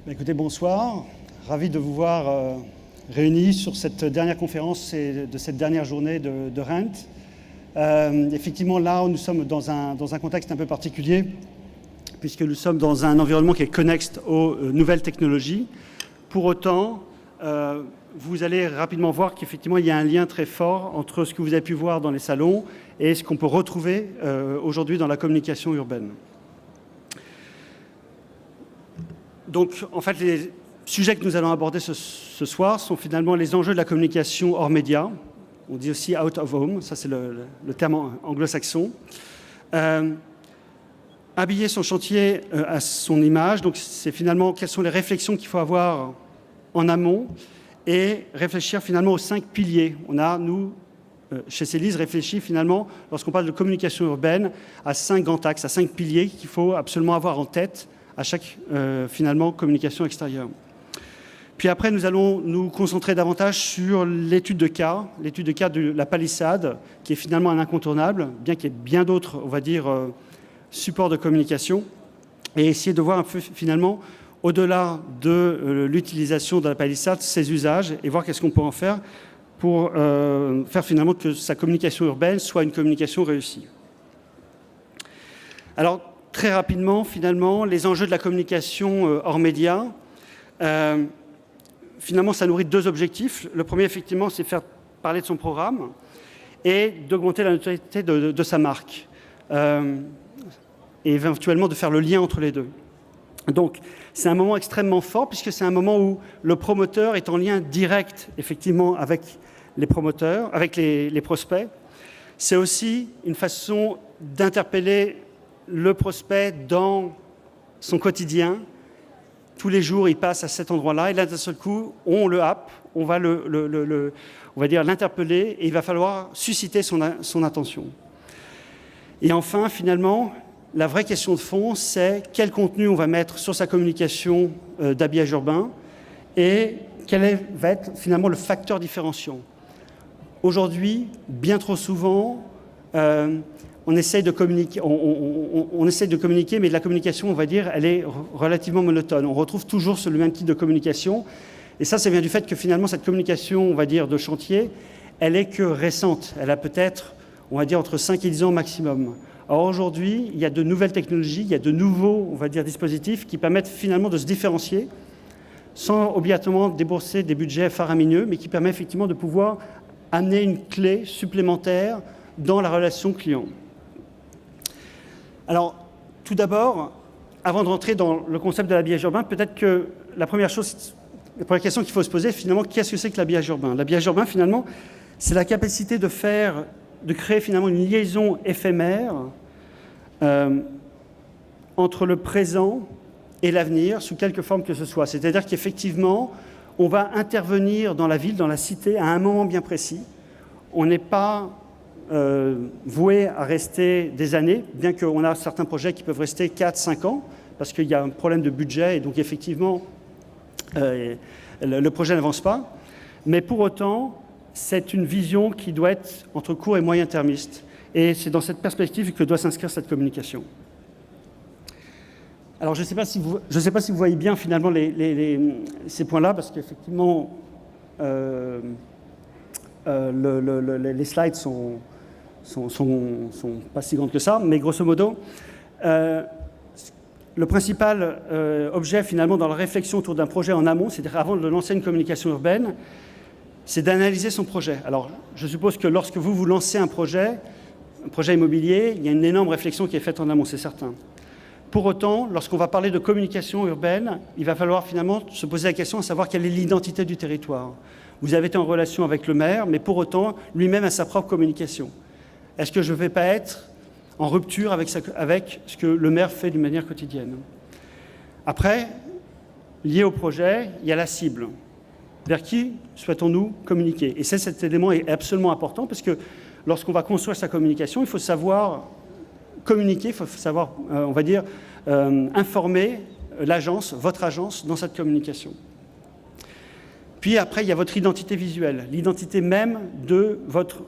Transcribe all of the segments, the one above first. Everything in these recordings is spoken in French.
Écoutez, bonsoir. Ravi de vous voir réunis sur cette dernière conférence et de cette dernière journée de Rent. Effectivement, là, nous sommes dans un contexte un peu particulier, puisque nous sommes dans un environnement qui est connexe aux nouvelles technologies. Pour autant, vous allez rapidement voir qu'effectivement, il y a un lien très fort entre ce que vous avez pu voir dans les salons et ce qu'on peut retrouver aujourd'hui dans la communication urbaine. Donc, en fait, les sujets que nous allons aborder ce soir sont finalement les enjeux de la communication hors médias. On dit aussi out of home, ça c'est le terme anglo-saxon. Habiller son chantier à son image, donc c'est finalement quelles sont les réflexions qu'il faut avoir en amont et réfléchir finalement aux 5 piliers. On a, nous, chez Célise, réfléchi finalement, lorsqu'on parle de communication urbaine, à 5 grands axes, à 5 piliers qu'il faut absolument avoir en tête à chaque, finalement, communication extérieure. Puis après, nous allons nous concentrer davantage sur l'étude de cas de la palissade, qui est finalement un incontournable, bien qu'il y ait bien d'autres, on va dire, supports de communication, et essayer de voir un peu, finalement, au-delà de l'utilisation de la palissade, ses usages, et voir qu'est-ce qu'on peut en faire pour faire finalement que sa communication urbaine soit une communication réussie. Alors, très rapidement, finalement, les enjeux de la communication hors médias. Finalement, ça nourrit 2 objectifs. Le premier, effectivement, c'est faire parler de son programme et d'augmenter la notoriété de sa marque. Et éventuellement de faire le lien entre les deux. Donc, c'est un moment extrêmement fort puisque c'est un moment où le promoteur est en lien direct, effectivement, avec les promoteurs, avec les prospects. C'est aussi une façon d'interpeller le prospect dans son quotidien. Tous les jours, il passe à cet endroit-là et là, d'un seul coup, on le happe, on va on va dire l'interpeller et il va falloir susciter son attention. Et enfin, finalement, la vraie question de fond, c'est quel contenu on va mettre sur sa communication d'habillage urbain et quel va être finalement le facteur différenciant. Aujourd'hui, bien trop souvent, on essaye de communiquer, on essaye de communiquer, mais la communication, on va dire, elle est relativement monotone. On retrouve toujours le même type de communication. Et ça vient du fait que finalement, cette communication, on va dire, de chantier, elle est que récente. Elle a peut-être, on va dire, entre 5 et 10 ans maximum. Or, aujourd'hui, il y a de nouvelles technologies, il y a de nouveaux, on va dire, dispositifs qui permettent finalement de se différencier sans obligatoirement débourser des budgets faramineux, mais qui permettent effectivement de pouvoir amener une clé supplémentaire dans la relation client. Alors, tout d'abord, avant de rentrer dans le concept de l'habillage urbain, peut-être que la première question qu'il faut se poser, finalement, qu'est-ce que c'est que l'habillage urbain ? L'habillage urbain, finalement, c'est la capacité de créer finalement une liaison éphémère entre le présent et l'avenir, sous quelque forme que ce soit. C'est-à-dire qu'effectivement, on va intervenir dans la ville, dans la cité, à un moment bien précis. On n'est pas voué à rester des années, bien qu'on a certains projets qui peuvent rester 4-5 ans, parce qu'il y a un problème de budget, et donc effectivement, le projet n'avance pas. Mais pour autant, c'est une vision qui doit être entre court et moyen-termiste. Et c'est dans cette perspective que doit s'inscrire cette communication. Alors, je ne sais pas si vous voyez bien finalement ces points-là, parce qu'effectivement, les slides sont pas si grandes que ça, mais grosso modo, le principal objet finalement dans la réflexion autour d'un projet en amont, c'est-à-dire avant de lancer une communication urbaine, c'est d'analyser son projet. Alors, je suppose que lorsque vous lancez un projet immobilier, il y a une énorme réflexion qui est faite en amont, c'est certain. Pour autant, lorsqu'on va parler de communication urbaine, il va falloir finalement se poser la question de savoir quelle est l'identité du territoire. Vous avez été en relation avec le maire, mais pour autant, lui-même a sa propre communication. Est-ce que je ne vais pas être en rupture avec ce que le maire fait d'une manière quotidienne ? Après, lié au projet, il y a la cible. Vers qui souhaitons-nous communiquer ? Et cet élément est absolument important parce que lorsqu'on va construire sa communication, il faut savoir communiquer, il faut savoir, on va dire, informer l'agence, votre agence, dans cette communication. Puis après, il y a votre identité visuelle, l'identité même de votre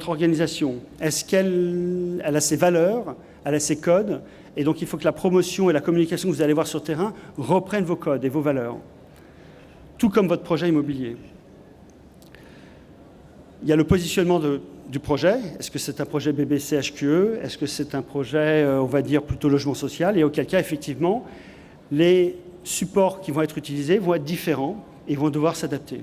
organisation. Est-ce qu'elle a ses valeurs, elle a ses codes, Et donc, il faut que la promotion et la communication que vous allez voir sur le terrain reprennent vos codes et vos valeurs, tout comme votre projet immobilier. Il y a le positionnement du projet. Est-ce que c'est un projet BBC HQE? Est-ce que c'est un projet, on va dire, plutôt logement social? Et auquel cas, effectivement, les supports qui vont être utilisés vont être différents et vont devoir s'adapter.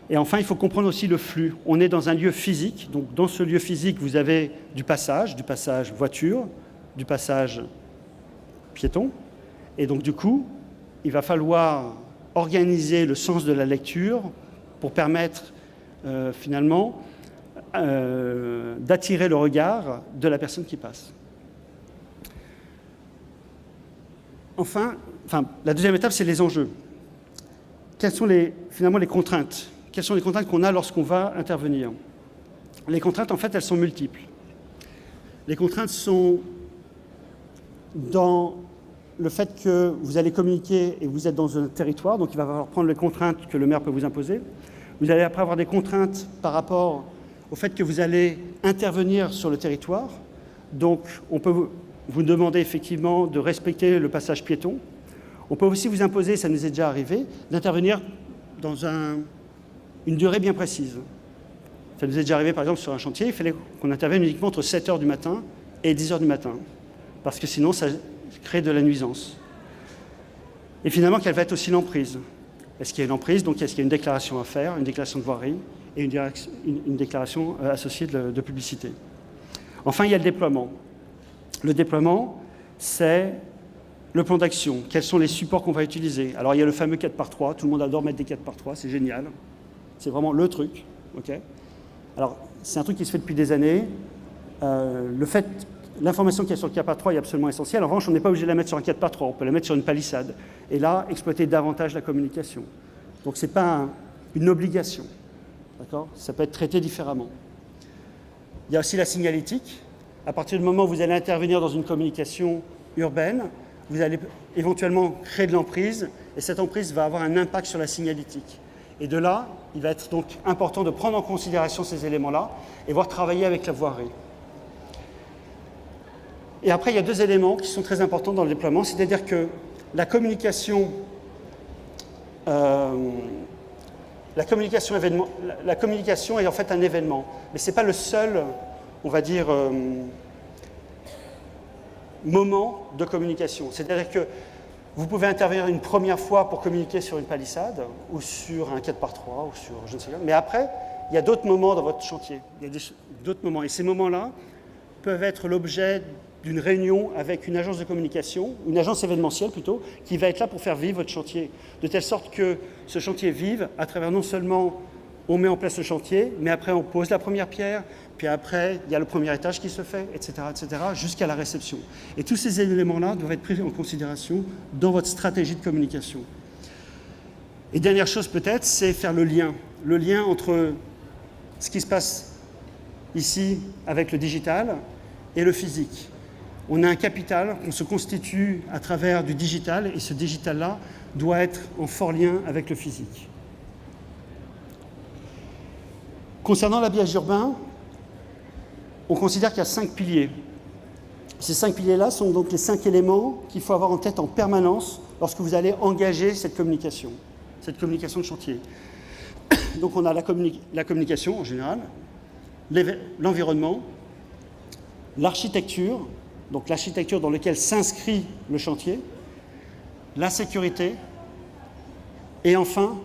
Et enfin, il faut comprendre aussi le flux. On est dans un lieu physique. Donc, dans ce lieu physique, vous avez du passage voiture, du passage piéton. Et donc, du coup, il va falloir organiser le sens de la lecture pour permettre, finalement, d'attirer le regard de la personne qui passe. Enfin, la deuxième étape, c'est les enjeux. Quelles sont finalement les contraintes? Quelles sont les contraintes qu'on a lorsqu'on va intervenir? Les contraintes, en fait, elles sont multiples. Les contraintes sont dans le fait que vous allez communiquer et vous êtes dans un territoire, donc il va falloir prendre les contraintes que le maire peut vous imposer. Vous allez après avoir des contraintes par rapport au fait que vous allez intervenir sur le territoire. Donc, on peut vous demander effectivement de respecter le passage piéton. On peut aussi vous imposer, ça nous est déjà arrivé, d'intervenir dans une durée bien précise. Ça nous est déjà arrivé, par exemple, sur un chantier, il fallait qu'on intervienne uniquement entre 7h du matin et 10h du matin, parce que sinon, ça crée de la nuisance. Et finalement, quelle va être aussi l'emprise? Est-ce qu'il y a une emprise? Donc, est-ce qu'il y a une déclaration à faire, une déclaration de voirie et une déclaration associée de publicité? Enfin, il y a le déploiement. Le déploiement, c'est le plan d'action. Quels sont les supports qu'on va utiliser? Alors, il y a le fameux 4x3. Tout le monde adore mettre des 4x3. C'est génial. C'est vraiment le truc. Okay, alors, c'est un truc qui se fait depuis des années. L'information qu'il y a sur le 4x3 est absolument essentielle. En revanche, on n'est pas obligé de la mettre sur un 4x3. On peut la mettre sur une palissade. Et là, exploiter davantage la communication. Donc, ce n'est pas une obligation. D'accord? Ça peut être traité différemment. Il y a aussi la signalétique. À partir du moment où vous allez intervenir dans une communication urbaine, vous allez éventuellement créer de l'emprise, et cette emprise va avoir un impact sur la signalétique. Et de là, il va être donc important de prendre en considération ces éléments-là et voir travailler avec la voirie. Et après, il y a deux éléments qui sont très importants dans le déploiement, c'est-à-dire que la communication est en fait un événement, mais ce n'est pas le seul, on va dire, moment de communication. C'est-à-dire que vous pouvez intervenir une première fois pour communiquer sur une palissade ou sur un 4x3 ou sur je ne sais quoi, mais après, il y a d'autres moments dans votre chantier. Il y a d'autres moments, et ces moments-là peuvent être l'objet d'une réunion avec une agence de communication, une agence événementielle plutôt, qui va être là pour faire vivre votre chantier, de telle sorte que ce chantier vive à travers non seulement on met en place le chantier, mais après on pose la première pierre, puis après il y a le premier étage qui se fait, etc., jusqu'à la réception. Et tous ces éléments-là doivent être pris en considération dans votre stratégie de communication. Et dernière chose peut-être, c'est faire le lien entre ce qui se passe ici avec le digital et le physique. On a un capital qu'on se constitue à travers du digital, et ce digital-là doit être en fort lien avec le physique. Concernant l'habillage urbain, on considère qu'il y a 5 piliers. Ces 5 piliers-là sont donc les 5 éléments qu'il faut avoir en tête en permanence lorsque vous allez engager cette communication de chantier. Donc on a la communication en général, l'environnement, l'architecture, donc l'architecture dans laquelle s'inscrit le chantier, la sécurité et enfin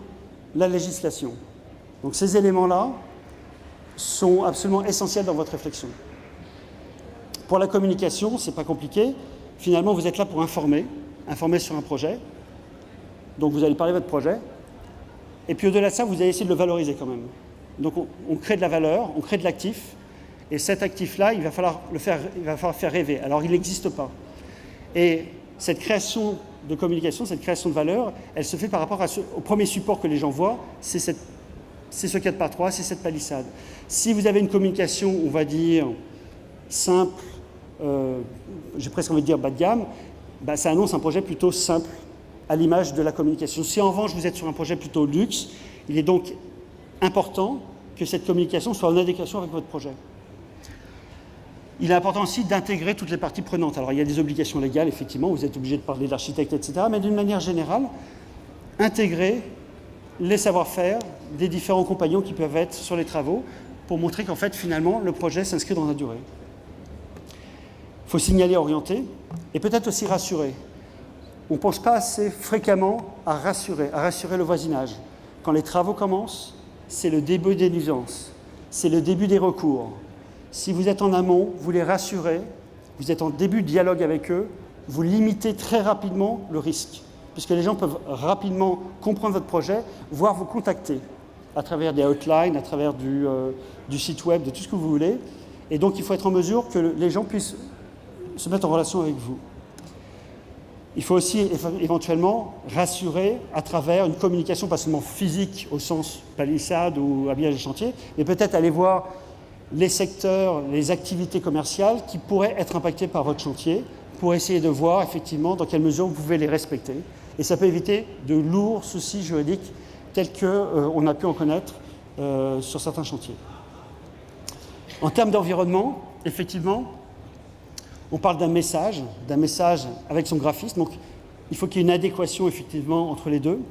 la législation. Donc ces éléments-là sont absolument essentiels dans votre réflexion. Pour la communication, ce n'est pas compliqué. Finalement, vous êtes là pour informer sur un projet. Donc vous allez parler de votre projet. Et puis au-delà de ça, vous allez essayer de le valoriser quand même. Donc on crée de la valeur, on crée de l'actif. Et cet actif-là, il va falloir faire rêver. Alors il n'existe pas. Et cette création de communication, cette création de valeur, elle se fait par rapport au premier support que les gens voient, c'est ce 4x3, c'est cette palissade. Si vous avez une communication, on va dire, simple, j'ai presque envie de dire bas de gamme, ça annonce un projet plutôt simple, à l'image de la communication. Si en revanche vous êtes sur un projet plutôt luxe, il est donc important que cette communication soit en adéquation avec votre projet. Il est important aussi d'intégrer toutes les parties prenantes. Alors, il y a des obligations légales, effectivement, vous êtes obligé de parler de l'architecte, etc. Mais d'une manière générale, intégrer les savoir-faire des différents compagnons qui peuvent être sur les travaux pour montrer qu'en fait, finalement, le projet s'inscrit dans la durée. Il faut signaler, orienter et peut-être aussi rassurer. On ne pense pas assez fréquemment à rassurer le voisinage. Quand les travaux commencent, c'est le début des nuisances, c'est le début des recours. Si vous êtes en amont, vous les rassurez, vous êtes en début de dialogue avec eux, vous limitez très rapidement le risque, puisque les gens peuvent rapidement comprendre votre projet, voire vous contacter à travers des outlines, à travers du site web, de tout ce que vous voulez. Et donc, il faut être en mesure que les gens puissent se mettre en relation avec vous. Il faut aussi éventuellement rassurer à travers une communication, pas seulement physique au sens palissade ou habillage de chantier, mais peut-être aller voir les secteurs, les activités commerciales qui pourraient être impactées par votre chantier pour essayer de voir effectivement dans quelle mesure vous pouvez les respecter. Et ça peut éviter de lourds soucis juridiques tels qu'on a pu en connaître sur certains chantiers. En termes d'environnement, effectivement, on parle d'un message avec son graphiste. Donc, il faut qu'il y ait une adéquation effectivement entre les deux.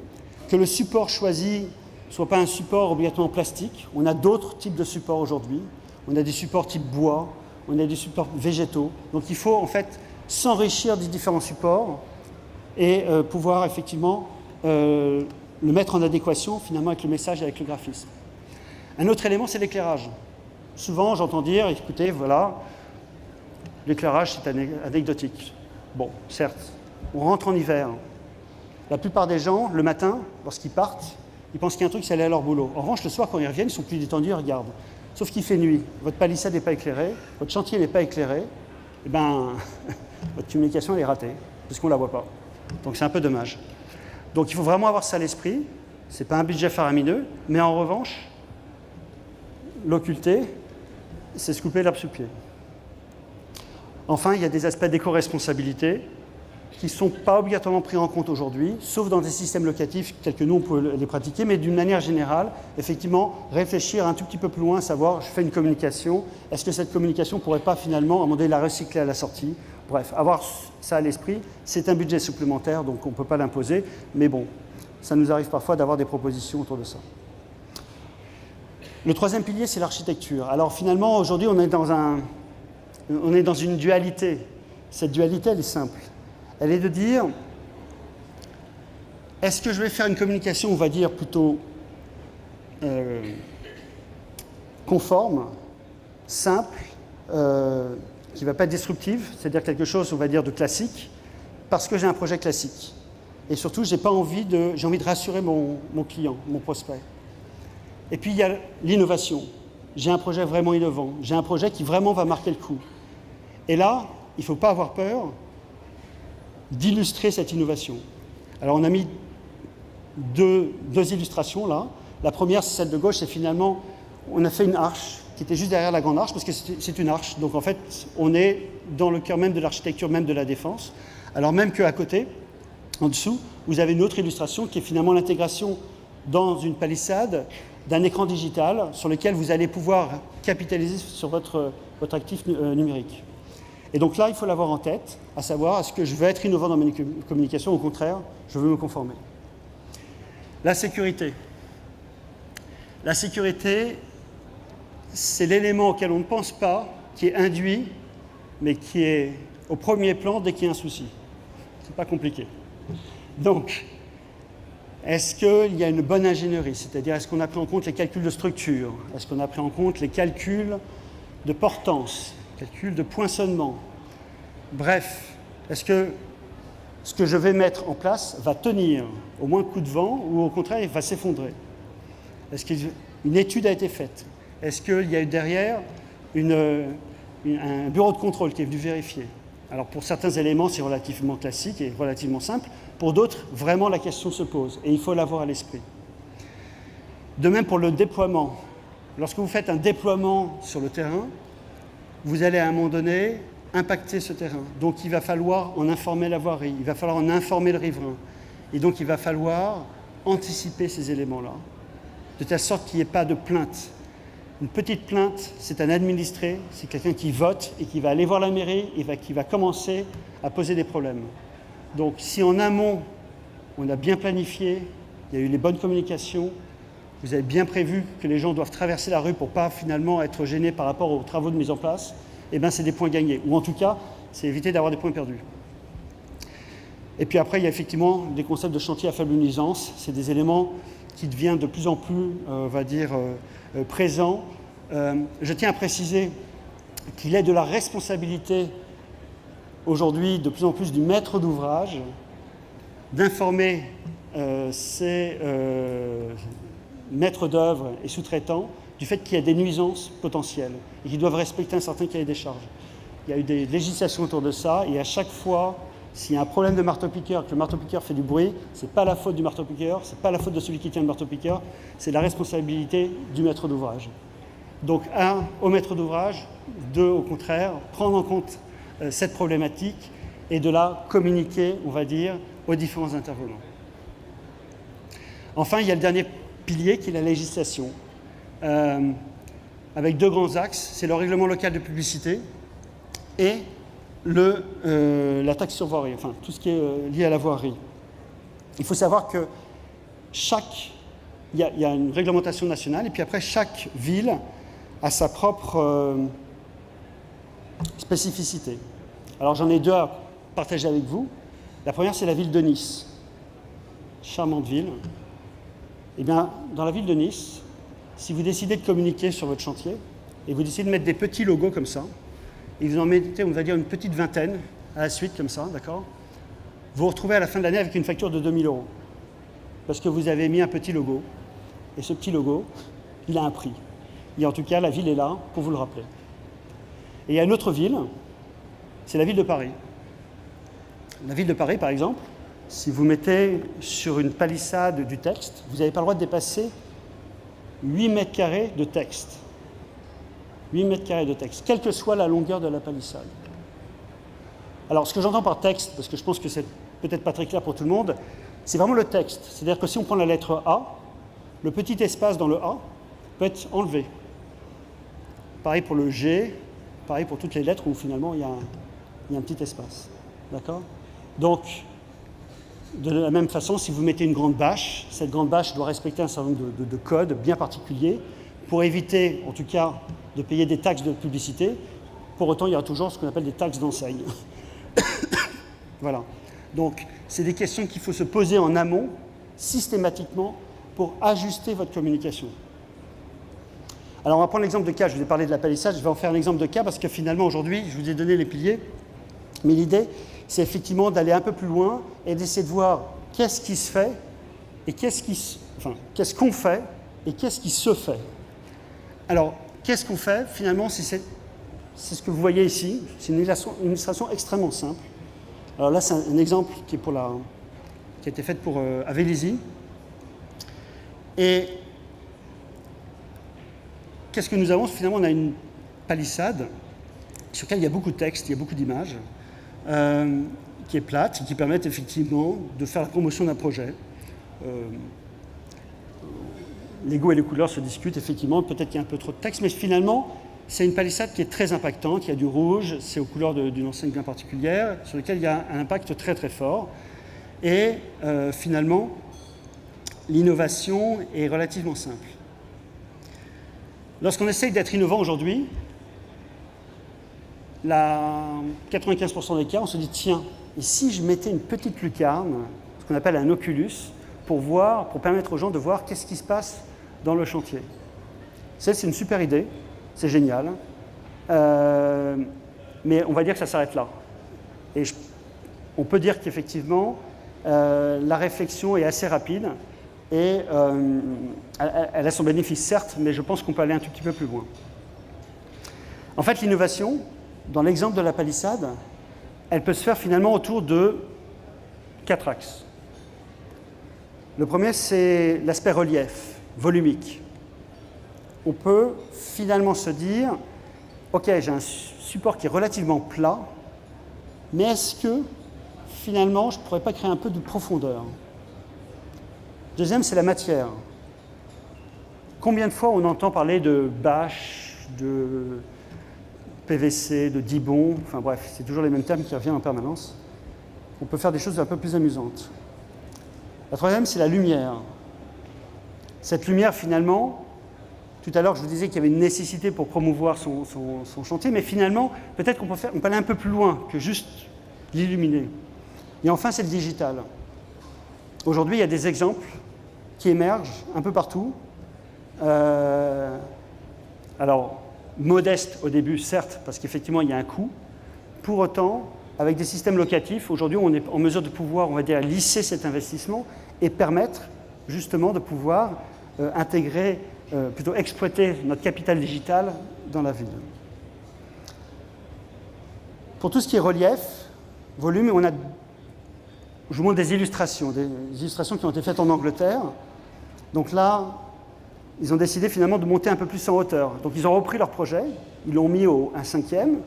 Que le support choisi ne soit pas un support obligatoirement plastique. On a d'autres types de supports aujourd'hui. On a des supports type bois, on a des supports végétaux. Donc, il faut en fait s'enrichir des différents supports et pouvoir effectivement le mettre en adéquation finalement avec le message et avec le graphisme. Un autre élément, c'est l'éclairage. Souvent, j'entends dire, écoutez, voilà, l'éclairage, c'est anecdotique. Bon, certes, on rentre en hiver. La plupart des gens, le matin, lorsqu'ils partent, ils pensent qu'il y a un truc, c'est aller à leur boulot. En revanche, le soir, quand ils reviennent, ils sont plus détendus, ils regardent. Sauf qu'il fait nuit, votre palissade n'est pas éclairée, votre chantier n'est pas éclairé, et bien, votre communication, elle est ratée, parce qu'on ne la voit pas. Donc, c'est un peu dommage. Donc, il faut vraiment avoir ça à l'esprit. Ce n'est pas un budget faramineux, mais en revanche, l'occulter, c'est se couper l'herbe sous le pied. Enfin, il y a des aspects d'éco-responsabilité qui ne sont pas obligatoirement pris en compte aujourd'hui, sauf dans des systèmes locatifs tels que nous, on peut les pratiquer, mais d'une manière générale, effectivement, réfléchir un tout petit peu plus loin, savoir, je fais une communication, est-ce que cette communication ne pourrait pas finalement, à un moment donné, la recycler à la sortie? Bref, avoir ça à l'esprit, c'est un budget supplémentaire, donc on ne peut pas l'imposer, mais bon, ça nous arrive parfois d'avoir des propositions autour de ça. Le troisième pilier, c'est l'architecture. Alors finalement, aujourd'hui, on est dans une dualité. Cette dualité, elle est simple. Elle est de dire, est-ce que je vais faire une communication, on va dire, plutôt conforme, simple, qui ne va pas être disruptive, c'est-à-dire quelque chose, on va dire, de classique, parce que j'ai un projet classique. Et surtout, j'ai envie de rassurer mon client, mon prospect. Et puis, il y a l'innovation. J'ai un projet vraiment innovant. J'ai un projet qui vraiment va marquer le coup. Et là, il ne faut pas avoir peur d'illustrer cette innovation. Alors, on a mis deux illustrations là. La première, c'est celle de gauche, c'est finalement, on a fait une arche qui était juste derrière la grande arche, parce que c'est une arche. Donc, en fait, on est dans le cœur même de l'architecture, même de la défense. Alors même qu'à côté, en dessous, vous avez une autre illustration qui est finalement l'intégration dans une palissade d'un écran digital sur lequel vous allez pouvoir capitaliser sur votre actif numérique. Et donc là, il faut l'avoir en tête, à savoir, est-ce que je veux être innovant dans mes communications, au contraire, je veux me conformer. La sécurité. La sécurité, c'est l'élément auquel on ne pense pas, qui est induit, mais qui est au premier plan dès qu'il y a un souci. C'est pas compliqué. Donc, est-ce qu'il y a une bonne ingénierie? C'est-à-dire, est-ce qu'on a pris en compte les calculs de structure? Est-ce qu'on a pris en compte les calculs de portance, calculs de poinçonnement? Bref, est-ce que ce que je vais mettre en place va tenir au moins coup de vent ou au contraire, il va s'effondrer? Est-ce qu'une étude a été faite? Est-ce qu'il y a eu derrière un bureau de contrôle qui est venu vérifier? Alors, pour certains éléments, c'est relativement classique et relativement simple. Pour d'autres, vraiment, la question se pose et il faut l'avoir à l'esprit. De même pour le déploiement. Lorsque vous faites un déploiement sur le terrain, vous allez à un moment donné impacter ce terrain. Donc, il va falloir en informer la voirie, il va falloir en informer le riverain. Et donc, il va falloir anticiper ces éléments-là, de telle sorte qu'il n'y ait pas de plainte. Une petite plainte, c'est un administré, c'est quelqu'un qui vote et qui va aller voir la mairie et qui va commencer à poser des problèmes. Donc si en amont, on a bien planifié, il y a eu les bonnes communications, vous avez bien prévu que les gens doivent traverser la rue pour ne pas finalement être gênés par rapport aux travaux de mise en place, eh bien c'est des points gagnés. Ou en tout cas, c'est éviter d'avoir des points perdus. Et puis après, il y a effectivement des concepts de chantier à faible nuisance. C'est des éléments qui deviennent de plus en plus, on va dire, présents. Je tiens à préciser qu'il est de la responsabilité aujourd'hui de plus en plus du maître d'ouvrage d'informer ses maîtres d'œuvre et sous-traitants du fait qu'il y a des nuisances potentielles et qu'ils doivent respecter un certain cahier des charges. Il y a eu des législations autour de ça et à chaque fois, s'il y a un problème de marteau-piqueur, que le marteau-piqueur fait du bruit, ce n'est pas la faute du marteau-piqueur, ce n'est pas la faute de celui qui tient le marteau-piqueur, c'est la responsabilité du maître d'ouvrage. Donc, un, au maître d'ouvrage, deux, au contraire, prendre en compte cette problématique et de la communiquer, on va dire, aux différents intervenants. Enfin, il y a le dernier pilier qui est la législation, avec deux grands axes, c'est le règlement local de publicité et la taxe sur voirie, enfin tout ce qui est lié à la voirie. Il faut savoir que il y a une réglementation nationale et puis après chaque ville a sa propre spécificité. Alors j'en ai deux à partager avec vous. La première, c'est la ville de Nice. Charmante ville. Eh bien, dans la ville de Nice, si vous décidez de communiquer sur votre chantier et vous décidez de mettre des petits logos comme ça, et vous en mettez, on va dire, une petite vingtaine à la suite, comme ça, d'accord ? Vous vous retrouvez à la fin de l'année avec une facture de 2 000 €. Parce que vous avez mis un petit logo. Et ce petit logo, il a un prix. Et en tout cas, la ville est là pour vous le rappeler. Et il y a une autre ville, c'est la ville de Paris. La ville de Paris, par exemple, si vous mettez sur une palissade du texte, vous n'avez pas le droit de dépasser 8 mètres carrés de texte. 8 mètres carrés de texte, quelle que soit la longueur de la palissade. Alors, ce que j'entends par texte, parce que je pense que c'est peut-être pas très clair pour tout le monde, c'est vraiment le texte. C'est-à-dire que si on prend la lettre A, le petit espace dans le A peut être enlevé. Pareil pour le G, pareil pour toutes les lettres où finalement il y a un petit espace. D'accord ? Donc, de la même façon, si vous mettez une grande bâche, cette grande bâche doit respecter un certain nombre de codes bien particuliers pour éviter, en tout cas, de payer des taxes de publicité. Pour autant, il y aura toujours ce qu'on appelle des taxes d'enseigne. Voilà. Donc, c'est des questions qu'il faut se poser en amont, systématiquement, pour ajuster votre communication. Alors, on va prendre l'exemple de cas. Je vous ai parlé de la palissade, je vais en faire un exemple de cas parce que finalement, aujourd'hui, je vous ai donné les piliers. Mais l'idée, c'est effectivement d'aller un peu plus loin et d'essayer de voir qu'est-ce qui se fait et qu'est-ce qu'on fait et qu'est-ce qui se fait. Alors, qu'est-ce qu'on fait ? Finalement, c'est ce que vous voyez ici. C'est une illustration extrêmement simple. Alors là, c'est un exemple qui a été fait à Vélizy. Et qu'est-ce que nous avons ? Finalement, on a une palissade sur laquelle il y a beaucoup de texte, il y a beaucoup d'images, qui est plate et qui permettent effectivement de faire la promotion d'un projet. Les goûts et les couleurs se discutent, effectivement, peut-être qu'il y a un peu trop de texte, mais finalement, c'est une palissade qui est très impactante, il y a du rouge, c'est aux couleurs d'une enseigne bien particulière, sur lequel il y a un impact très très fort. Et finalement, l'innovation est relativement simple. Lorsqu'on essaye d'être innovant aujourd'hui, 95% des cas, on se dit, tiens, et si je mettais une petite lucarne, ce qu'on appelle un oculus, pour permettre aux gens de voir qu'est-ce qui se passe dans le chantier. C'est une super idée, c'est génial, mais on va dire que ça s'arrête là. Et on peut dire qu'effectivement, la réflexion est assez rapide et elle a son bénéfice, certes, mais je pense qu'on peut aller un tout petit peu plus loin. En fait, l'innovation, dans l'exemple de la palissade, elle peut se faire finalement autour de 4 axes. Le premier, c'est l'aspect relief, volumique. On peut finalement se dire, ok, j'ai un support qui est relativement plat, mais est-ce que finalement, je ne pourrais pas créer un peu de profondeur ? Deuxième, c'est la matière. Combien de fois on entend parler de bâche, de PVC, de Dibond, enfin bref, c'est toujours les mêmes termes qui reviennent en permanence. On peut faire des choses un peu plus amusantes. La troisième, c'est la lumière. Cette lumière, finalement, tout à l'heure, je vous disais qu'il y avait une nécessité pour promouvoir son chantier, mais finalement, peut-être qu'on peut aller un peu plus loin que juste l'illuminer. Et enfin, c'est le digital. Aujourd'hui, il y a des exemples qui émergent un peu partout. Alors, modeste au début, certes, parce qu'effectivement, il y a un coût. Pour autant, avec des systèmes locatifs, aujourd'hui, on est en mesure de pouvoir, on va dire, lisser cet investissement et permettre justement de pouvoir intégrer, plutôt exploiter notre capital digital dans la ville. Pour tout ce qui est relief, volume, je vous montre des illustrations qui ont été faites en Angleterre. Donc là, ils ont décidé finalement de monter un peu plus en hauteur. Donc ils ont repris leur projet, ils l'ont mis au 1/5,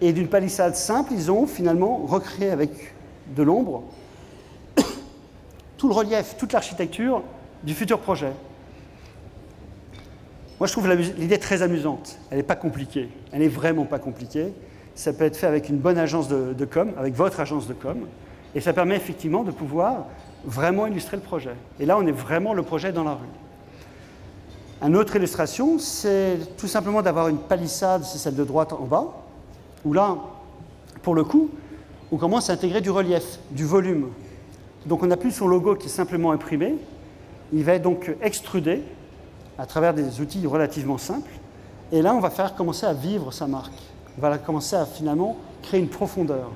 et d'une palissade simple, ils ont finalement recréé avec de l'ombre tout le relief, toute l'architecture du futur projet. Moi, je trouve l'idée très amusante. Elle n'est pas compliquée. Elle n'est vraiment pas compliquée. Ça peut être fait avec une bonne agence de com, avec votre agence de com, et ça permet effectivement de pouvoir vraiment illustrer le projet. Et là, on est vraiment le projet dans la rue. Une autre illustration, c'est tout simplement d'avoir une palissade, c'est celle de droite en bas, où là, pour le coup, on commence à intégrer du relief, du volume. Donc on n'a plus son logo qui est simplement imprimé, il va être donc extrudé à travers des outils relativement simples, et là on va faire commencer à vivre sa marque. On va commencer à finalement créer une profondeur.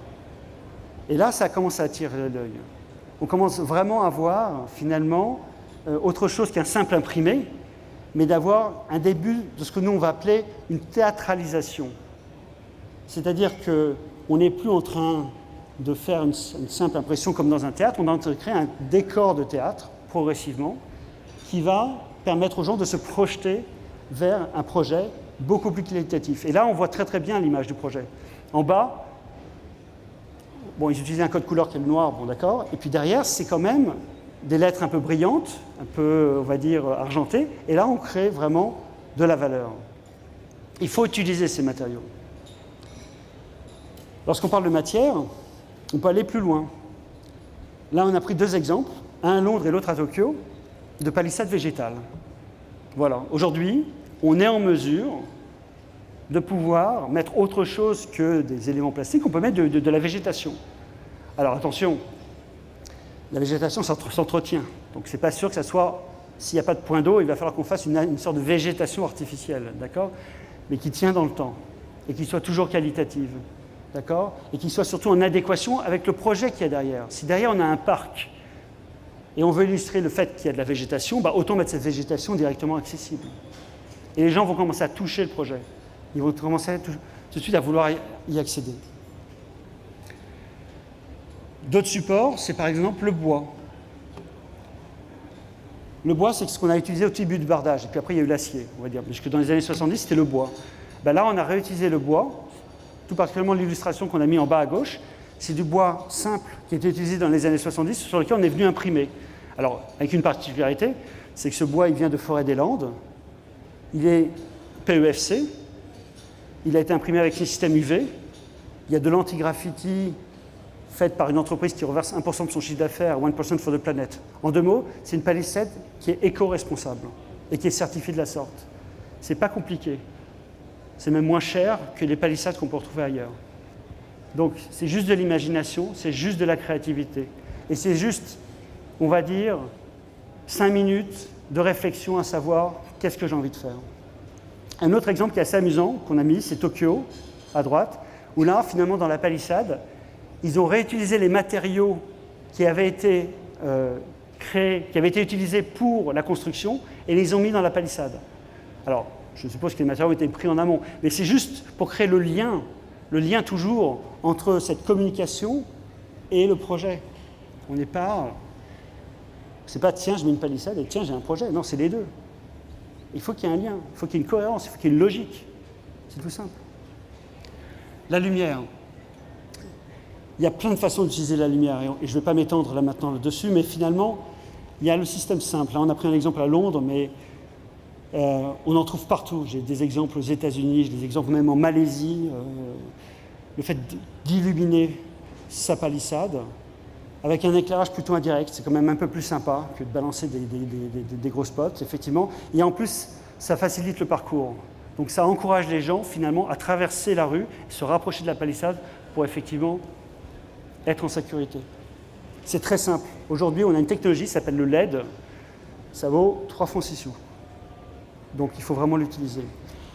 Et là, ça commence à attirer l'œil. On commence vraiment à voir finalement autre chose qu'un simple imprimé, mais d'avoir un début de ce que nous on va appeler une théâtralisation. C'est-à-dire qu'on n'est plus en train de faire une simple impression comme dans un théâtre, on est en train de créer un décor de théâtre progressivement qui va permettre aux gens de se projeter vers un projet beaucoup plus qualitatif. Et là, on voit très très bien l'image du projet. En bas, bon, ils utilisaient un code couleur qui est le noir, bon d'accord, et puis derrière, c'est quand même des lettres un peu brillantes, un peu, on va dire, argentées, et là, on crée vraiment de la valeur. Il faut utiliser ces matériaux. Lorsqu'on parle de matière, on peut aller plus loin. Là, on a pris deux exemples, un à Londres et l'autre à Tokyo, de palissades végétales. Voilà. Aujourd'hui, on est en mesure de pouvoir mettre autre chose que des éléments plastiques, on peut mettre de la végétation. Alors attention, la végétation s'entretient, donc c'est pas sûr que ça soit, s'il n'y a pas de point d'eau, il va falloir qu'on fasse une sorte de végétation artificielle, d'accord, mais qui tient dans le temps, et qui soit toujours qualitative. D'accord ? Et qui soit surtout en adéquation avec le projet qu'il y a derrière. Si derrière on a un parc et on veut illustrer le fait qu'il y a de la végétation, bah autant mettre cette végétation directement accessible. Et les gens vont commencer à toucher le projet. Ils vont commencer tout de suite à vouloir y accéder. D'autres supports, c'est par exemple le bois. Le bois, c'est ce qu'on a utilisé au début du bardage. Et puis après, il y a eu l'acier, on va dire. Parce que dans les années 70, c'était le bois. Ben là, on a réutilisé le bois. Tout particulièrement l'illustration qu'on a mis en bas à gauche, c'est du bois simple qui a été utilisé dans les années 70, sur lequel on est venu imprimer. Alors, avec une particularité, c'est que ce bois, il vient de Forêt des Landes, il est PEFC, il a été imprimé avec un système UV, il y a de l'anti-graffiti faite par une entreprise qui reverse 1% de son chiffre d'affaires, 1% for the planet. En deux mots, c'est une palissade qui est éco-responsable et qui est certifiée de la sorte. C'est pas compliqué. C'est même moins cher que les palissades qu'on peut retrouver ailleurs. Donc, c'est juste de l'imagination, c'est juste de la créativité. Et c'est juste, on va dire, 5 minutes de réflexion à savoir qu'est-ce que j'ai envie de faire. Un autre exemple qui est assez amusant, qu'on a mis, c'est Tokyo, à droite, où là, finalement, dans la palissade, ils ont réutilisé les matériaux qui avaient été créés, qui avaient été utilisés pour la construction, et les ont mis dans la palissade. Alors, je suppose que les matériaux ont été pris en amont, mais c'est juste pour créer le lien toujours entre cette communication et le projet. On n'est pas... C'est pas tiens, je mets une palissade et tiens, j'ai un projet. Non, c'est les deux. Il faut qu'il y ait un lien, il faut qu'il y ait une cohérence, il faut qu'il y ait une logique. C'est tout simple. La lumière. Il y a plein de façons d'utiliser la lumière et je ne vais pas m'étendre là maintenant dessus, mais finalement, il y a le système simple. Là, on a pris un exemple à Londres, mais On en trouve partout. J'ai des exemples aux États-Unis, j'ai des exemples même en Malaisie. Le fait d'illuminer sa palissade avec un éclairage plutôt indirect, c'est quand même un peu plus sympa que de balancer des gros spots, effectivement. Et en plus, ça facilite le parcours. Donc ça encourage les gens, finalement, à traverser la rue, se rapprocher de la palissade pour effectivement être en sécurité. C'est très simple. Aujourd'hui, on a une technologie qui s'appelle le LED. Ça vaut 3 francs 6 sous. Donc il faut vraiment l'utiliser.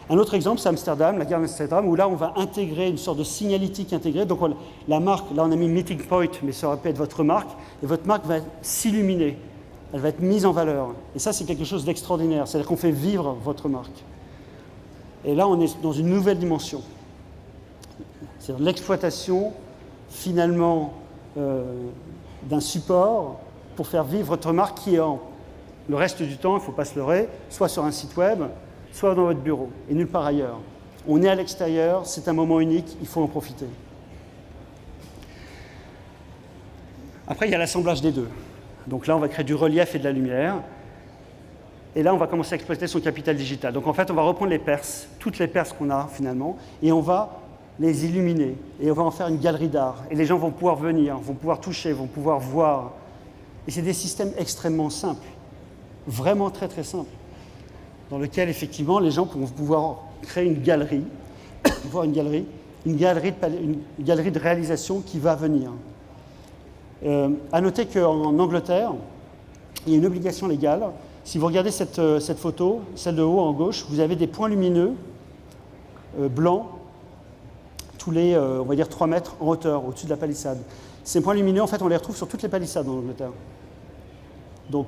Un autre exemple, c'est Amsterdam, la gare d'Amsterdam, où là, on va intégrer une sorte de signalétique intégrée. Donc la marque, là, on a mis Meeting Point, mais ça aurait pu être votre marque. Et votre marque va s'illuminer. Elle va être mise en valeur. Et ça, c'est quelque chose d'extraordinaire. C'est-à-dire qu'on fait vivre votre marque. Et là, on est dans une nouvelle dimension. C'est-à-dire l'exploitation, finalement, d'un support pour faire vivre votre marque qui est le reste du temps, il ne faut pas se leurrer, soit sur un site web, soit dans votre bureau, et nulle part ailleurs. On est à l'extérieur, c'est un moment unique, il faut en profiter. Après, il y a l'assemblage des deux. Donc là, on va créer du relief et de la lumière. Et là, on va commencer à exploiter son capital digital. Donc en fait, on va reprendre les perces, toutes les perces qu'on a finalement, et on va les illuminer. Et on va en faire une galerie d'art. Et les gens vont pouvoir venir, vont pouvoir toucher, vont pouvoir voir. Et c'est des systèmes extrêmement simples, vraiment très très simples, dans lesquels effectivement les gens vont pouvoir créer une galerie, voir une galerie de réalisation qui va venir. À noter qu'en Angleterre, il y a une obligation légale. Si vous regardez cette photo, celle de haut en gauche, vous avez des points lumineux blancs tous les, on va dire, 3 mètres en hauteur, au-dessus de la palissade. Ces points lumineux, en fait, on les retrouve sur toutes les palissades en Angleterre. Donc,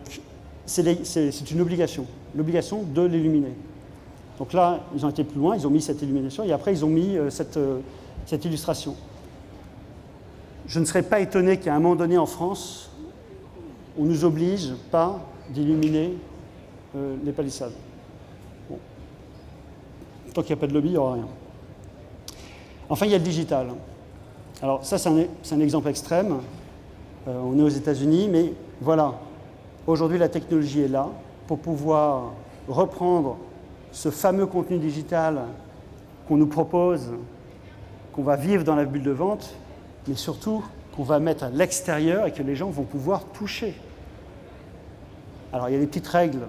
c'est une obligation, l'obligation de l'illuminer. Donc là, ils ont été plus loin, ils ont mis cette illumination, et après, ils ont mis cette illustration. Je ne serais pas étonné qu'à un moment donné, en France, on ne nous oblige pas d'illuminer les palissades. Bon. Tant qu'il n'y a pas de lobby, il n'y aura rien. Enfin, il y a le digital. Alors ça, c'est un exemple extrême. On est aux États-Unis, mais voilà. Aujourd'hui, la technologie est là pour pouvoir reprendre ce fameux contenu digital qu'on nous propose, qu'on va vivre dans la bulle de vente, mais surtout qu'on va mettre à l'extérieur et que les gens vont pouvoir toucher. Alors, il y a des petites règles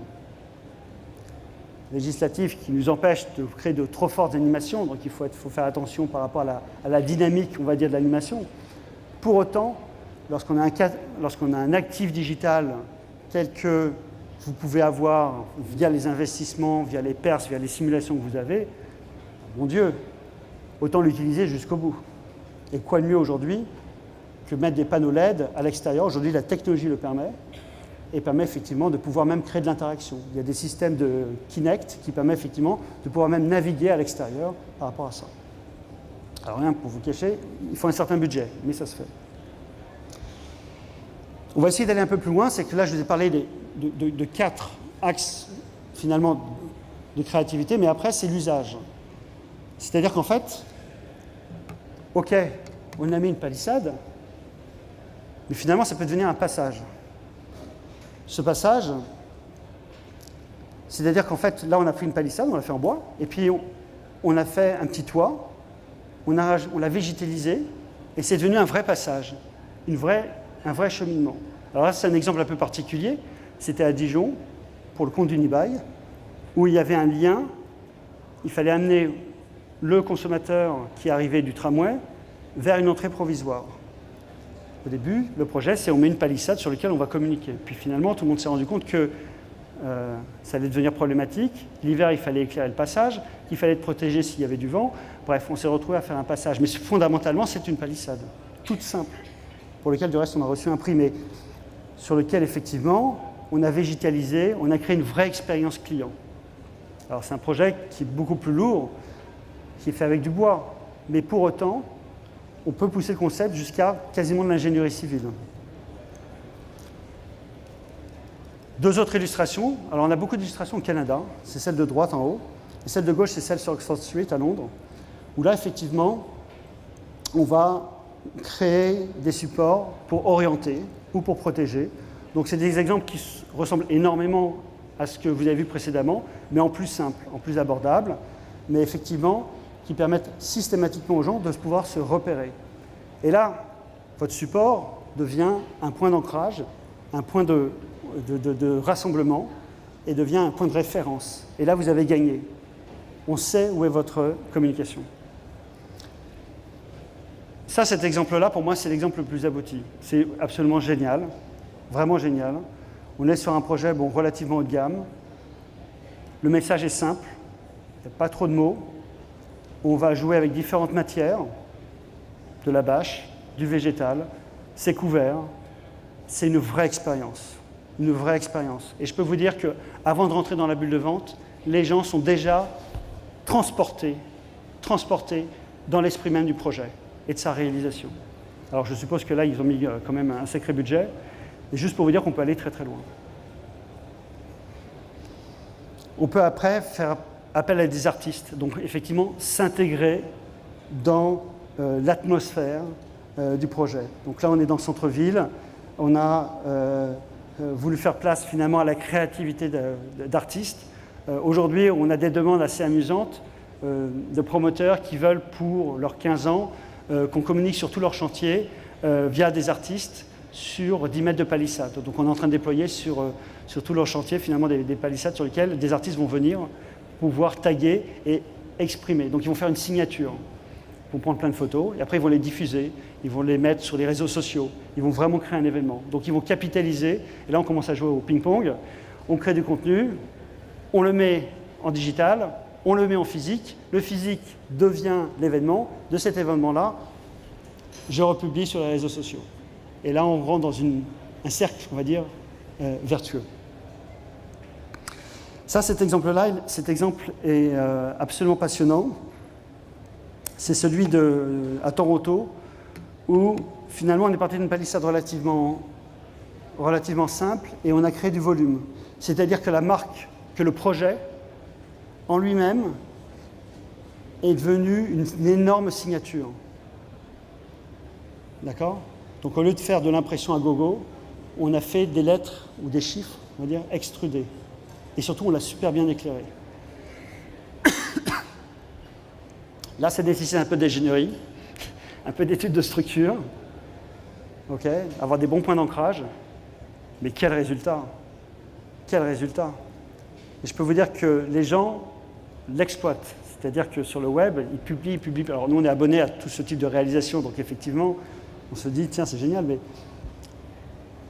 législatives qui nous empêchent de créer de trop fortes animations, donc il faut faire attention par rapport à la dynamique, on va dire, de l'animation. Pour autant, lorsqu'on a un actif digital tel que vous pouvez avoir via les investissements, via les perces, via les simulations que vous avez, mon Dieu, autant l'utiliser jusqu'au bout. Et quoi de mieux aujourd'hui que mettre des panneaux LED à l'extérieur. Aujourd'hui, la technologie le permet, et permet effectivement de pouvoir même créer de l'interaction. Il y a des systèmes de Kinect qui permettent effectivement de pouvoir même naviguer à l'extérieur par rapport à ça. Alors rien pour vous cacher, il faut un certain budget, mais ça se fait. On va essayer d'aller un peu plus loin, c'est que là je vous ai parlé de 4 axes finalement de créativité, mais après c'est l'usage. C'est-à-dire qu'en fait, ok, on a mis une palissade, mais finalement ça peut devenir un passage. Ce passage, c'est-à-dire qu'en fait, là, on a pris une palissade, on l'a fait en bois, et puis on a fait un petit toit, on l'a végétalisé, et c'est devenu un vrai passage, un vrai cheminement. Alors là, c'est un exemple un peu particulier. C'était à Dijon, pour le compte d'Unibail, où il y avait un lien. Il fallait amener le consommateur qui arrivait du tramway vers une entrée provisoire. Au début, le projet, c'est on met une palissade sur laquelle on va communiquer. Puis finalement, tout le monde s'est rendu compte que ça allait devenir problématique. L'hiver, il fallait éclairer le passage, qu'il fallait être protégé s'il y avait du vent. Bref, on s'est retrouvé à faire un passage. Mais fondamentalement, c'est une palissade, toute simple, pour laquelle, du reste, on a reçu un prix, mais sur lequel, effectivement, on a végétalisé, on a créé une vraie expérience client. Alors, c'est un projet qui est beaucoup plus lourd, qui est fait avec du bois. Mais pour autant, on peut pousser le concept jusqu'à quasiment de l'ingénierie civile. 2 autres illustrations. Alors, on a beaucoup d'illustrations au Canada. C'est celle de droite en haut. Et celle de gauche, c'est celle sur Oxford Street à Londres, où là, effectivement, on va créer des supports pour orienter ou pour protéger. Donc, c'est des exemples qui ressemblent énormément à ce que vous avez vu précédemment, mais en plus simple, en plus abordable, mais effectivement qui permettent systématiquement aux gens de pouvoir se repérer. Et là, votre support devient un point d'ancrage, un point de rassemblement, et devient un point de référence. Et là, vous avez gagné. On sait où est votre communication. Ça, cet exemple-là, pour moi, c'est l'exemple le plus abouti. C'est absolument génial, vraiment génial. On est sur un projet relativement haut de gamme. Le message est simple, il n'y a pas trop de mots. On va jouer avec différentes matières, de la bâche, du végétal, c'est couvert. C'est une vraie expérience. Une vraie expérience. Et je peux vous dire qu'avant de rentrer dans la bulle de vente, les gens sont déjà transportés dans l'esprit même du projet et de sa réalisation. Alors je suppose que là, ils ont mis quand même un sacré budget, et juste pour vous dire qu'on peut aller très très loin. On peut après faire appel à des artistes, donc effectivement s'intégrer dans l'atmosphère du projet. Donc là, on est dans le centre-ville, on a voulu faire place finalement à la créativité d'artistes. Aujourd'hui, on a des demandes assez amusantes de promoteurs qui veulent pour leurs 15 ans qu'on communique sur tout leur chantier via des artistes sur 10 mètres de palissade. Donc on est en train de déployer sur tout leur chantier finalement des palissades sur lesquelles des artistes vont venir pouvoir taguer et exprimer. Donc ils vont faire une signature. Ils vont prendre plein de photos et après ils vont les diffuser, ils vont les mettre sur les réseaux sociaux, ils vont vraiment créer un événement. Donc ils vont capitaliser, et là on commence à jouer au ping-pong, on crée du contenu, on le met en digital, on le met en physique, le physique devient l'événement, de cet événement-là, je republie sur les réseaux sociaux. Et là on rentre dans un cercle, on va dire, vertueux. Ça, cet exemple est absolument passionnant. C'est celui à Toronto, où finalement on est parti d'une palissade relativement simple et on a créé du volume. C'est-à-dire que la marque, que le projet, en lui-même, est devenu une énorme signature. D'accord ? Donc au lieu de faire de l'impression à gogo, on a fait des lettres ou des chiffres, on va dire, extrudés. Et surtout, on l'a super bien éclairé. Là, ça nécessite un peu d'ingénierie, un peu d'études de structure, avoir des bons points d'ancrage. Mais quel résultat! Quel résultat! Et je peux vous dire que les gens l'exploitent. C'est-à-dire que sur le web, ils publient. Alors nous, on est abonnés à tout ce type de réalisation, donc effectivement, on se dit, tiens, c'est génial, mais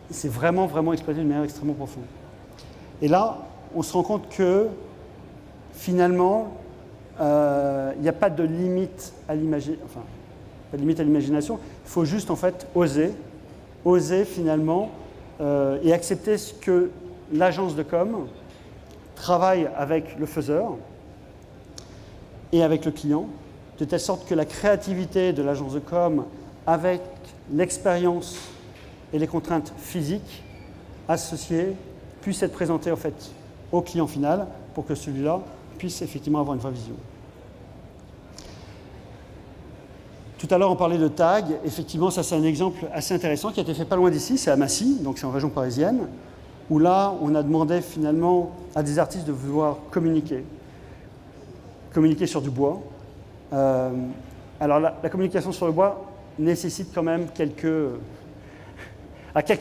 c'est vraiment, vraiment exploité d'une manière extrêmement profonde. Et là, on se rend compte que, finalement, il n'y a pas de limite à l'imagination. Il faut juste, en fait, oser finalement, et accepter ce que l'agence de com travaille avec le faiseur et avec le client, de telle sorte que la créativité de l'agence de com, avec l'expérience et les contraintes physiques associées, puisse être présentée en fait au client final pour que celui-là puisse effectivement avoir une vraie vision. Tout à l'heure, on parlait de tag. Effectivement, ça, c'est un exemple assez intéressant qui a été fait pas loin d'ici, c'est à Massy, donc c'est en région parisienne, où là, on a demandé finalement à des artistes de vouloir communiquer sur du bois. Alors, la communication sur le bois nécessite quand même quelques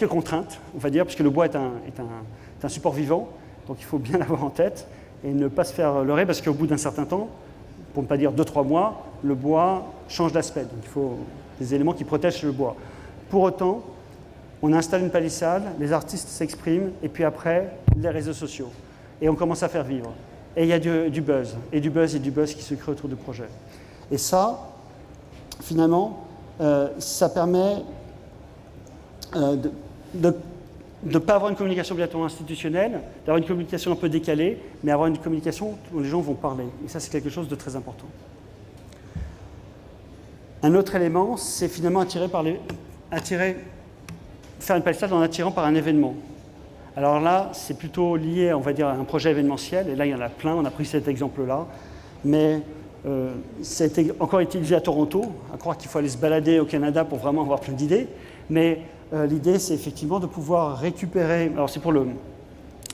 contraintes, on va dire, puisque le bois est un support vivant, donc il faut bien l'avoir en tête et ne pas se faire leurrer, parce qu'au bout d'un certain temps, pour ne pas dire 2-3 mois, le bois change d'aspect. Donc il faut des éléments qui protègent le bois. Pour autant, on installe une palissade, les artistes s'expriment, et puis après, les réseaux sociaux. Et on commence à faire vivre. Et il y a du buzz, et du buzz qui se crée autour du projet. Et ça, finalement, ça permet de ne pas avoir une communication bientôt institutionnelle, d'avoir une communication un peu décalée, mais avoir une communication où les gens vont parler. Et ça, c'est quelque chose de très important. Un autre élément, c'est finalement faire une palissade en attirant par un événement. Alors là, c'est plutôt lié, on va dire, à un projet événementiel, et là, il y en a plein, on a pris cet exemple-là, mais ça a été encore utilisé à Toronto, à croire qu'il faut aller se balader au Canada pour vraiment avoir plein d'idées, mais l'idée, c'est effectivement de pouvoir récupérer, alors c'est pour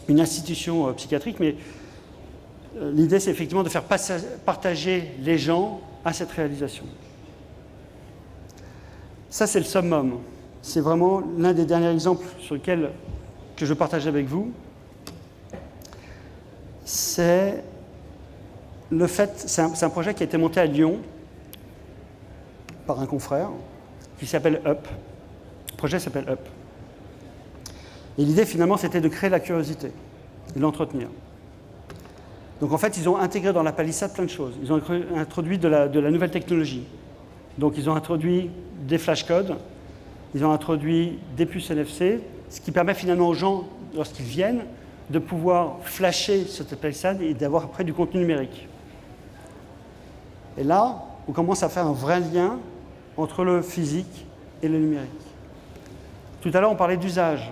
une institution psychiatrique, mais l'idée, c'est effectivement de faire partager les gens à cette réalisation. Ça, c'est le summum. C'est vraiment l'un des derniers exemples sur lequel que je partage avec vous. C'est le fait, c'est un projet qui a été monté à Lyon par un confrère qui s'appelle UP. Le projet s'appelle UP. Et l'idée, finalement, c'était de créer la curiosité et l'entretenir. Donc, en fait, ils ont intégré dans la palissade plein de choses. Ils ont introduit de la nouvelle technologie. Donc, ils ont introduit des flashcodes, ils ont introduit des puces NFC, ce qui permet finalement aux gens, lorsqu'ils viennent, de pouvoir flasher cette palissade et d'avoir après du contenu numérique. Et là, on commence à faire un vrai lien entre le physique et le numérique. Tout à l'heure, on parlait d'usage.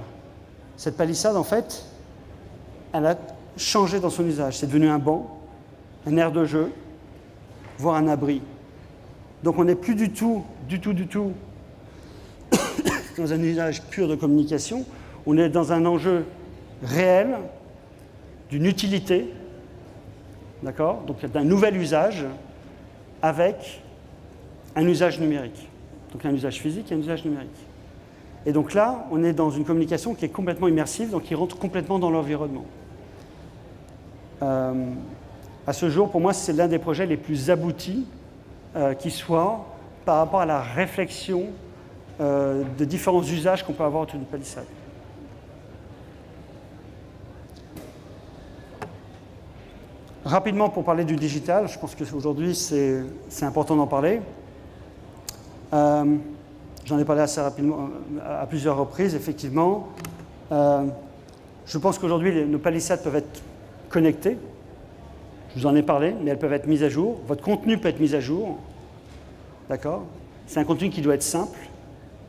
Cette palissade, en fait, elle a changé dans son usage. C'est devenu un banc, un aire de jeu, voire un abri. Donc on n'est plus du tout dans un usage pur de communication. On est dans un enjeu réel, d'une utilité, d'accord ? Donc d'un nouvel usage avec un usage numérique. Donc un usage physique et un usage numérique. Et donc là, on est dans une communication qui est complètement immersive, donc qui rentre complètement dans l'environnement. À ce jour, pour moi, c'est l'un des projets les plus aboutis qui soit par rapport à la réflexion de différents usages qu'on peut avoir autour d'une palissade. Rapidement, pour parler du digital, je pense qu'aujourd'hui, c'est important d'en parler. J'en ai parlé assez rapidement, à plusieurs reprises, effectivement. Je pense qu'aujourd'hui, nos palissades peuvent être connectées. Je vous en ai parlé, mais elles peuvent être mises à jour. Votre contenu peut être mis à jour. D'accord ? C'est un contenu qui doit être simple,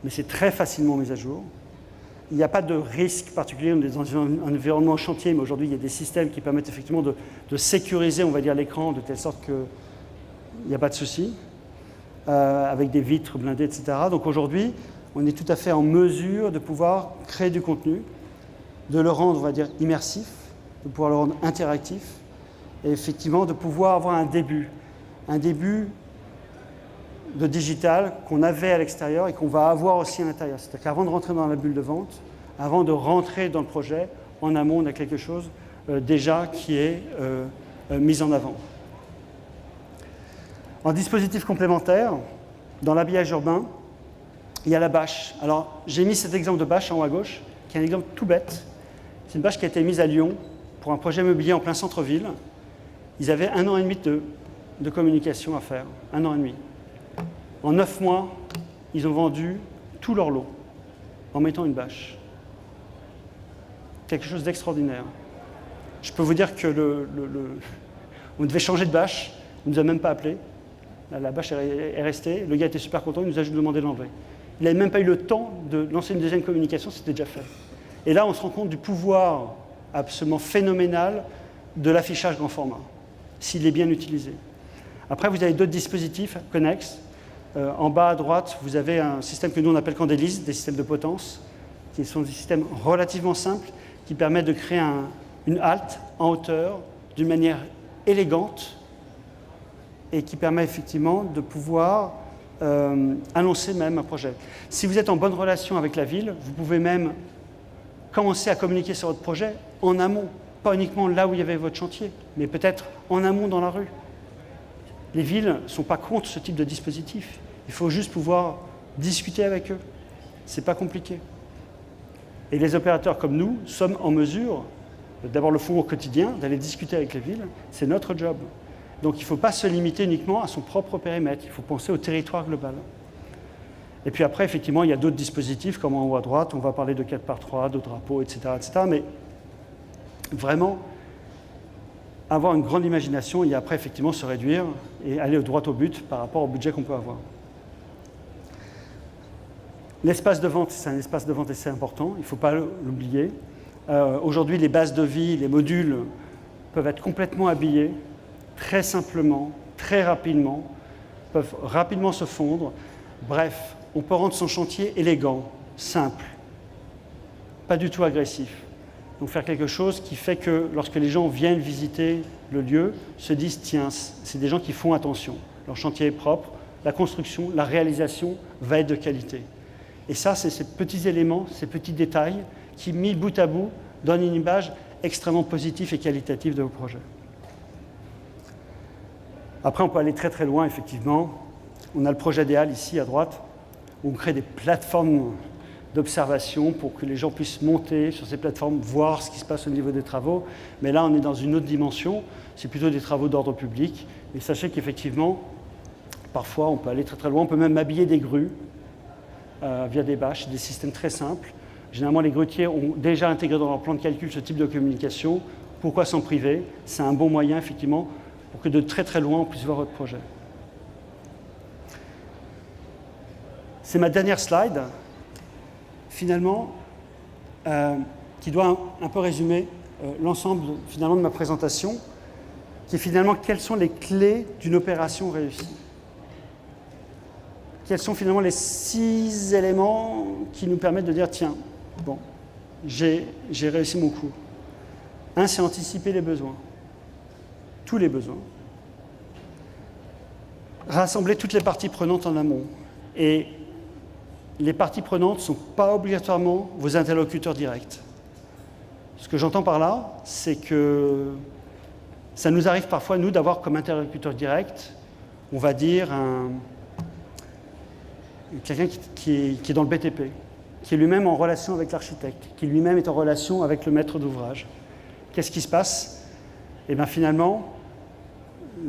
mais c'est très facilement mis à jour. Il n'y a pas de risque particulier. On est dans un environnement chantier, mais aujourd'hui, il y a des systèmes qui permettent effectivement de sécuriser, on va dire, l'écran de telle sorte qu'il n'y a pas de souci, avec des vitres blindées, etc. Donc aujourd'hui, on est tout à fait en mesure de pouvoir créer du contenu, de le rendre, on va dire, immersif, de pouvoir le rendre interactif, et effectivement de pouvoir avoir un début de digital qu'on avait à l'extérieur et qu'on va avoir aussi à l'intérieur. C'est-à-dire qu'avant de rentrer dans la bulle de vente, avant de rentrer dans le projet, en amont, on a quelque chose déjà qui est mis en avant. En dispositif complémentaire, dans l'habillage urbain, il y a la bâche. Alors, j'ai mis cet exemple de bâche en haut à gauche, qui est un exemple tout bête. C'est une bâche qui a été mise à Lyon pour un projet immobilier en plein centre-ville. Ils avaient 1 an et demi de communication à faire. 1 an et demi. En 9 mois, ils ont vendu tout leur lot en mettant une bâche. Quelque chose d'extraordinaire. Je peux vous dire que on devait changer de bâche, on ne nous a même pas appelé. La bâche est restée, le gars était super content, il nous a juste demandé de l'enlever. Il n'avait même pas eu le temps de lancer une deuxième communication, c'était déjà fait. Et là, on se rend compte du pouvoir absolument phénoménal de l'affichage grand format, s'il est bien utilisé. Après, vous avez d'autres dispositifs connexes. En bas à droite, vous avez un système que nous on appelle Candélise, des systèmes de potence, qui sont des systèmes relativement simples, qui permettent de créer une halte en hauteur d'une manière élégante et qui permet effectivement de pouvoir annoncer même un projet. Si vous êtes en bonne relation avec la ville, vous pouvez même commencer à communiquer sur votre projet en amont, pas uniquement là où il y avait votre chantier, mais peut-être en amont dans la rue. Les villes ne sont pas contre ce type de dispositif. Il faut juste pouvoir discuter avec eux. Ce n'est pas compliqué. Et les opérateurs comme nous sommes en mesure, d'abord le font au quotidien, d'aller discuter avec les villes. C'est notre job. Donc il ne faut pas se limiter uniquement à son propre périmètre. Il faut penser au territoire global. Et puis après, effectivement, il y a d'autres dispositifs, comme en haut à droite. On va parler de 4x3, de drapeaux, etc., etc. Mais vraiment, avoir une grande imagination et après, effectivement, se réduire et aller droit au but par rapport au budget qu'on peut avoir. L'espace de vente, c'est un espace de vente assez important, il ne faut pas l'oublier. Aujourd'hui, les bases de vie, les modules peuvent être complètement habillés, très simplement, très rapidement, peuvent rapidement se fondre. Bref, on peut rendre son chantier élégant, simple, pas du tout agressif. Donc faire quelque chose qui fait que lorsque les gens viennent visiter le lieu, se disent tiens, c'est des gens qui font attention. Leur chantier est propre, la construction, la réalisation va être de qualité. Et ça, c'est ces petits éléments, ces petits détails qui, mis bout à bout, donnent une image extrêmement positive et qualitative de vos projets. Après, on peut aller très très loin, effectivement. On a le projet des Halles ici à droite, où on crée des plateformes d'observation pour que les gens puissent monter sur ces plateformes, voir ce qui se passe au niveau des travaux. Mais là, on est dans une autre dimension. C'est plutôt des travaux d'ordre public. Et sachez qu'effectivement, parfois, on peut aller très très loin. On peut même habiller des grues via des bâches, des systèmes très simples. Généralement, les grutiers ont déjà intégré dans leur plan de calcul ce type de communication. Pourquoi s'en priver? C'est un bon moyen, effectivement, pour que de très très loin, on puisse voir votre projet. C'est ma dernière slide, finalement, qui doit un peu résumer l'ensemble finalement de ma présentation, qui est finalement quelles sont les clés d'une opération réussie. Quels sont finalement les 6 éléments qui nous permettent de dire tiens, bon, j'ai réussi mon coup. 1, c'est anticiper les besoins, tous les besoins. Rassembler toutes les parties prenantes en amont. Et les parties prenantes ne sont pas obligatoirement vos interlocuteurs directs. Ce que j'entends par là, c'est que ça nous arrive parfois, nous, d'avoir comme interlocuteur direct, on va dire, quelqu'un qui est dans le BTP, qui est lui-même en relation avec l'architecte, qui lui-même est en relation avec le maître d'ouvrage. Qu'est-ce qui se passe? Eh bien, finalement,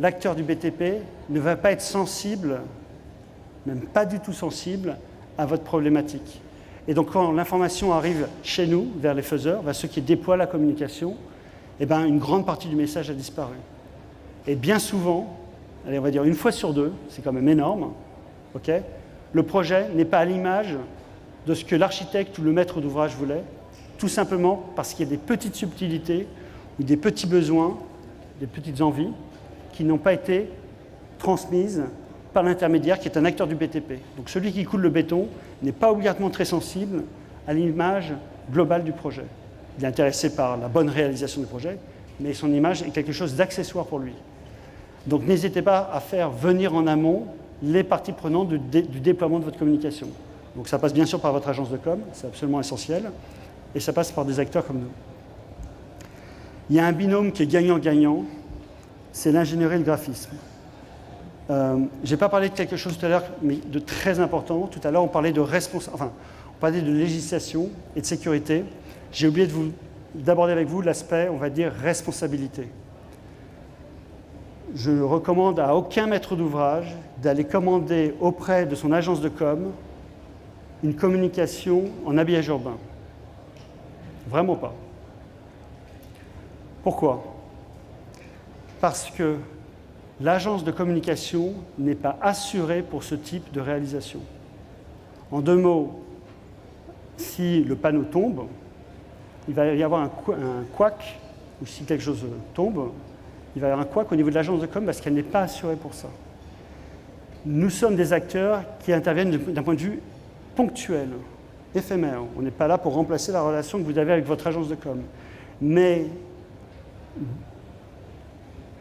l'acteur du BTP ne va pas être sensible, même pas du tout sensible, à votre problématique. Et donc, quand l'information arrive chez nous, vers les faiseurs, vers ceux qui déploient la communication, eh bien, une grande partie du message a disparu. Et bien souvent, allez, on va dire 1 fois sur 2, c'est quand même énorme, okay, le projet n'est pas à l'image de ce que l'architecte ou le maître d'ouvrage voulait, tout simplement parce qu'il y a des petites subtilités ou des petits besoins, des petites envies qui n'ont pas été transmises par l'intermédiaire qui est un acteur du BTP. Donc celui qui coule le béton n'est pas obligatoirement très sensible à l'image globale du projet. Il est intéressé par la bonne réalisation du projet, mais son image est quelque chose d'accessoire pour lui. Donc n'hésitez pas à faire venir en amont les parties prenantes du déploiement de votre communication. Donc ça passe bien sûr par votre agence de com, c'est absolument essentiel, et ça passe par des acteurs comme nous. Il y a un binôme qui est gagnant-gagnant, c'est l'ingénierie et le graphisme. Je n'ai pas parlé de quelque chose tout à l'heure, mais de très important. Tout à l'heure, on parlait de législation et de sécurité. J'ai oublié d'aborder avec vous l'aspect, on va dire, responsabilité. Je ne recommande à aucun maître d'ouvrage d'aller commander auprès de son agence de com une communication en habillage urbain. Vraiment pas. Pourquoi? Parce que l'agence de communication n'est pas assurée pour ce type de réalisation. En 2 mots, si le panneau tombe, il va y avoir un couac, ou si quelque chose tombe, il va y avoir un couac au niveau de l'agence de com parce qu'elle n'est pas assurée pour ça. Nous sommes des acteurs qui interviennent d'un point de vue ponctuel, éphémère. On n'est pas là pour remplacer la relation que vous avez avec votre agence de com. Mais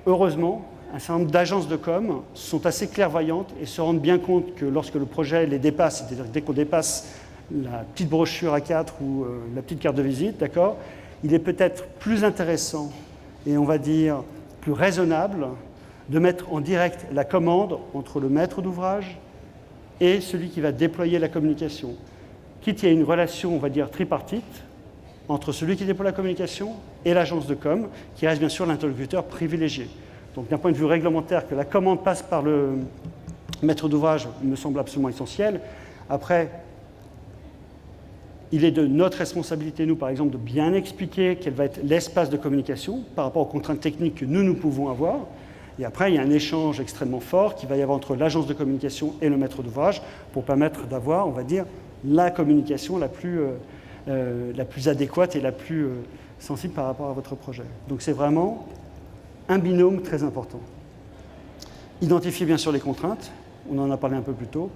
heureusement, un certain nombre d'agences de com sont assez clairvoyantes et se rendent bien compte que lorsque le projet les dépasse, c'est-à-dire dès qu'on dépasse la petite brochure A4 ou la petite carte de visite, d'accord, il est peut-être plus intéressant et on va dire plus raisonnable de mettre en direct la commande entre le maître d'ouvrage et celui qui va déployer la communication. Quitte à une relation, on va dire, tripartite entre celui qui déploie la communication et l'agence de com, qui reste bien sûr l'interlocuteur privilégié. Donc d'un point de vue réglementaire, que la commande passe par le maître d'ouvrage me semble absolument essentiel. Après, il est de notre responsabilité, nous, par exemple, de bien expliquer quel va être l'espace de communication par rapport aux contraintes techniques que nous pouvons avoir. Et après, il y a un échange extrêmement fort qui va y avoir entre l'agence de communication et le maître d'ouvrage pour permettre d'avoir, on va dire, la communication la plus adéquate et la plus sensible par rapport à votre projet. Donc c'est vraiment un binôme très important. Identifier bien sûr les contraintes, on en a parlé un peu plus tôt.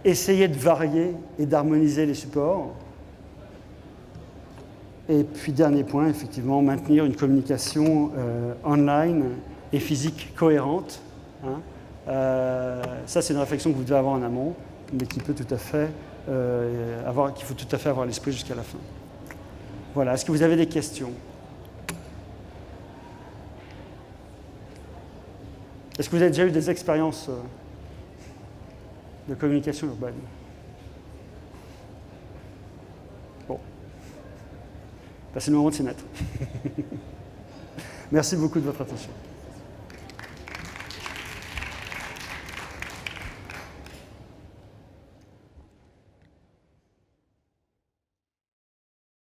Essayer de varier et d'harmoniser les supports. Et puis, dernier point, effectivement, maintenir une communication online et physique cohérente. Hein. Ça, c'est une réflexion que vous devez avoir en amont, mais qui peut tout à fait qu'il faut tout à fait avoir à l'esprit jusqu'à la fin. Voilà. Est-ce que vous avez des questions? Est-ce que vous avez déjà eu des expériences de communication urbaine? Bon. C'est le moment de s'y mettre. Merci beaucoup de votre attention.